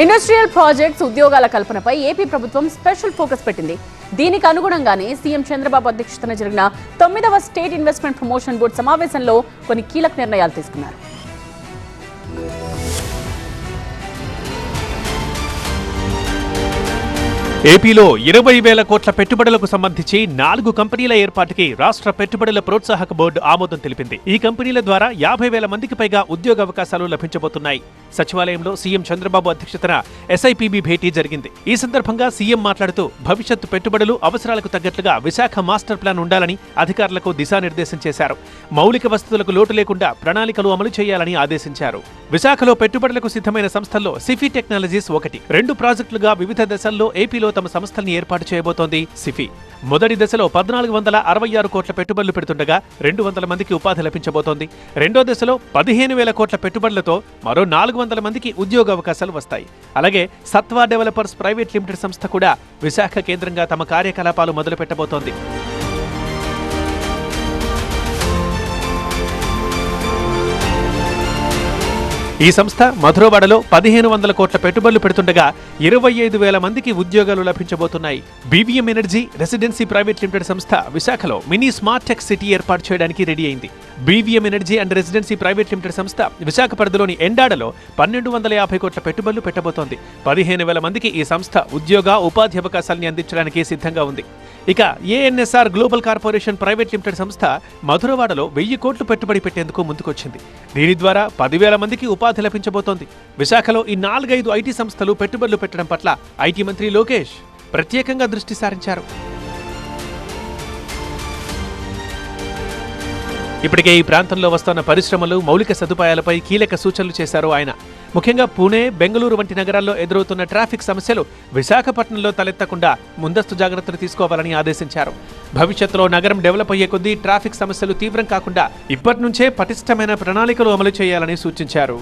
Industrial projects ఉద్యోగాల కల్పనపై AP ప్రభుత్వం స్పెషల్ ఫోకస్ పెట్టింది. దీనికి అనుగుణంగానే సీఎం చంద్రబాబు అధ్యక్షతన జరిగిన 9వ స్టేట్ ఇన్వెస్ట్మెంట్ ప్రమోషన్ బోర్డు సమావేశంలో కొన్ని కీలక నిర్ణయాలు తీసుకున్నారు. ఏపీలో 20,000 కోట్ల పెట్టుబడులకు సంబంధించి 4 కంపెనీల ఏర్పాటుకి రాష్ట్ర పెట్టుబడుల ప్రోత్సాహక బోర్డు ఆమోదం తెలిపింది. ఈ కంపెనీల ద్వారా 50,000 మందికి పైగా ఉద్యోగ అవకాశాలు లభించబోతున్నాయి. సచివాలయంలో సీఎం చంద్రబాబు అధ్యక్షతన ఎస్ఐపిబి భేటీ జరిగింది. ఈ సందర్భంగా సీఎం మాట్లాడుతూ భవిష్యత్తు పెట్టుబడులు అవసరాలకు తగ్గట్లుగా విశాఖ మాస్టర్ ప్లాన్ ఉండాలని అధికారులకు దిశానిర్దేశం చేశారు. మౌలిక వసతులకు లోటు లేకుండా ప్రణాళికలు అమలు చేయాలని ఆదేశించారు. విశాఖలో పెట్టుబడులకు సిద్ధమైన సంస్థల్లో సిఫీ టెక్నాలజీస్ ఒకటి. 2 ప్రాజెక్టులుగా వివిధ దశల్లో ఏపీలో తమ సంస్థల్ని ఏర్పాటు చేయబోతోంది సిఫీ. మొదటి దశలో 1466 కోట్ల పెట్టుబడులు పెడుతుండగా 200 మందికి ఉపాధి లభించబోతోంది. రెండో దశలో 15,000 కోట్ల పెట్టుబడులతో మరో 400 మందికి ఉద్యోగ అవకాశాలు వస్తాయి. అలాగే సత్వా డెవలపర్స్ ప్రైవేట్ లిమిటెడ్ సంస్థ కూడా విశాఖ కేంద్రంగా తమ కార్యకలాపాలు మొదలు పెట్టబోతోంది. ఈ సంస్థ మధురవాడలో 1,500 కోట్ల పెట్టుబడులు పెడుతుండగా 25,000 మందికి ఉద్యోగాలు లభించబోతున్నాయి. BVM energy residency private limited సంస్థ విశాఖలో మినీ స్మార్ట్ టెక్ సిటీ ఏర్పాటు చేయడానికి రెడీ అయింది. BVM energy and residency private limited సంస్థ విశాఖ పరిధిలోని ఎండాడలో 1,250 కోట్ల పెట్టుబడులు పెట్టబోతోంది. 15,000 మందికి ఈ సంస్థ ఉపాధి అవకాశాలని అందించడానికి సిద్ధంగా ఉంది. ఇక ANSR global corporation private limited సంస్థ మధురవాడలో 1,000 కోట్లు పెట్టుబడి పెట్టేందుకు ముందుకొచ్చింది. దీని ద్వారా 10,000 మందికి ఉపాధి లభించబోతోంది. విశాఖలో ఈ 4-5 ఐటీ సంస్థలు పెట్టుబడులు పెట్టడం పట్ల ఐటీ మంత్రి లోకేష్ ప్రత్యేకంగా దృష్టి సారించారు. ఇప్పటికే ఈ ప్రాంతంలో వస్తున్న పరిశ్రమలు, మౌలిక సదుపాయాలపై కీలక సూచనలు చేశారు ఆయన. ముఖ్యంగా పూణే, బెంగళూరు వంటి నగరాల్లో ఎదురవుతున్న ట్రాఫిక్ సమస్యలు విశాఖపట్నంలో తలెత్తకుండా ముందస్తు జాగ్రత్తలు తీసుకోవాలని ఆదేశించారు. భవిష్యత్తులో నగరం డెవలప్ అయ్యే కొద్దీ ట్రాఫిక్ సమస్యలు తీవ్రం కాకుండా ఇప్పటి నుంచే పటిష్టమైన ప్రణాళికలు అమలు చేయాలని సూచించారు.